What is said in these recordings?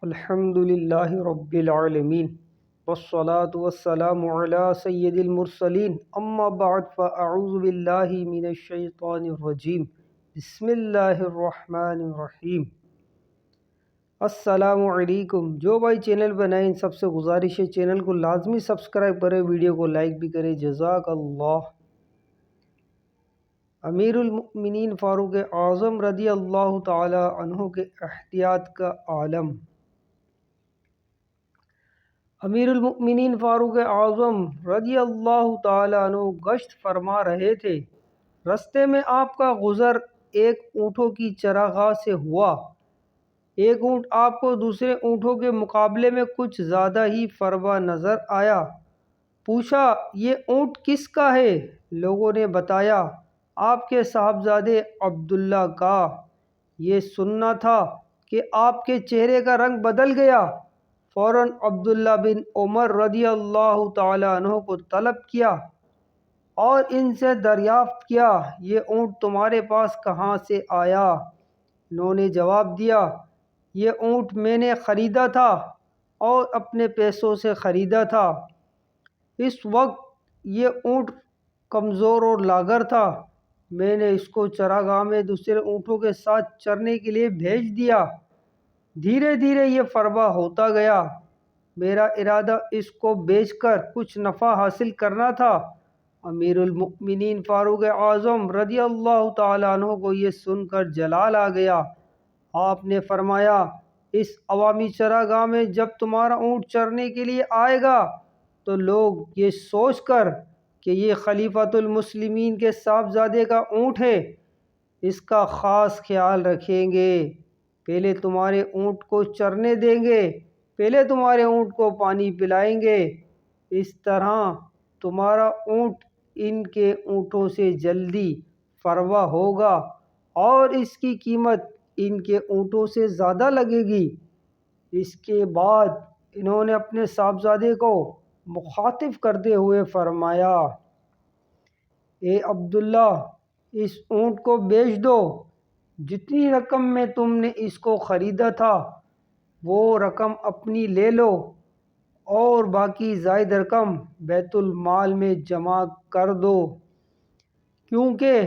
الحمد للہ رب العالمین والصلاة والسلام علی سید المرسلین اما بعد فاعوذ باللہ من الشیطان الرجیم بسم اللہ الرحمن الرحیم۔ السلام علیکم۔ جو بھائی چینل بنائیں ان سب سے گزارش ہے چینل کو لازمی سبسکرائب کریں، ویڈیو کو لائک بھی کریں، جزاک اللہ۔ امیر المؤمنین فاروق اعظم رضی اللہ تعالی عنہ کے احتیاط کا عالم۔ امیر المؤمنین فاروق اعظم رضی اللہ تعالیٰ عنہ گشت فرما رہے تھے۔ رستے میں آپ کا گزر ایک اونٹوں کی چراگاہ سے ہوا۔ ایک اونٹ آپ کو دوسرے اونٹوں کے مقابلے میں کچھ زیادہ ہی فربا نظر آیا۔ پوچھا، یہ اونٹ کس کا ہے؟ لوگوں نے بتایا، آپ کے صاحبزادے عبداللہ کا۔ یہ سننا تھا کہ آپ کے چہرے کا رنگ بدل گیا۔ فوراً عبداللہ بن عمر رضی اللہ تعالیٰ عنہ کو طلب کیا اور ان سے دریافت کیا، یہ اونٹ تمہارے پاس کہاں سے آیا؟ انہوں نے جواب دیا، یہ اونٹ میں نے خریدا تھا اور اپنے پیسوں سے خریدا تھا۔ اس وقت یہ اونٹ کمزور اور لاغر تھا۔ میں نے اس کو چراگاہ میں دوسرے اونٹوں کے ساتھ چرنے کے لیے بھیج دیا۔ دھیرے دھیرے یہ فربا ہوتا گیا۔ میرا ارادہ اس کو بیچ کر کچھ نفع حاصل کرنا تھا۔ امیر المؤمنین فاروق اعظم رضی اللہ تعالیٰ عنہ کو یہ سن کر جلال آ گیا۔ آپ نے فرمایا، اس عوامی چراگاہ میں جب تمہارا اونٹ چرنے کے لیے آئے گا تو لوگ یہ سوچ کر کہ یہ خلیفۃ المسلمین کے صاحبزادے کا اونٹ ہے، اس کا خاص خیال رکھیں گے۔ پہلے تمہارے اونٹ کو چرنے دیں گے، پہلے تمہارے اونٹ کو پانی پلائیں گے۔ اس طرح تمہارا اونٹ ان کے اونٹوں سے جلدی فروا ہوگا اور اس کی قیمت ان کے اونٹوں سے زیادہ لگے گی۔ اس کے بعد انہوں نے اپنے صاحبزادے کو مخاطب کرتے ہوئے فرمایا، اے عبداللہ، اس اونٹ کو بیچ دو۔ جتنی رقم میں تم نے اس کو خریدا تھا وہ رقم اپنی لے لو اور باقی زائد رقم بیت المال میں جمع کر دو، کیونکہ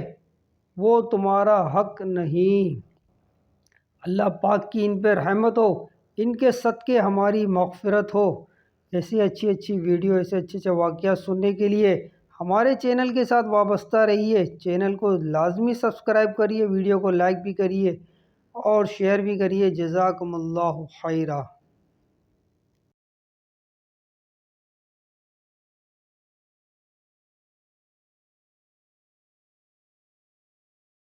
وہ تمہارا حق نہیں۔ اللہ پاک کی ان پہ رحمت ہو، ان کے صدقے ہماری مغفرت ہو۔ ایسی اچھی ویڈیو، ایسے اچھے واقعات سننے کے لیے ہمارے چینل کے ساتھ وابستہ رہیے۔ چینل کو لازمی سبسکرائب کریے، ویڈیو کو لائک بھی کریے اور شیئر بھی کریے۔ جزاکم اللہ خیرہ۔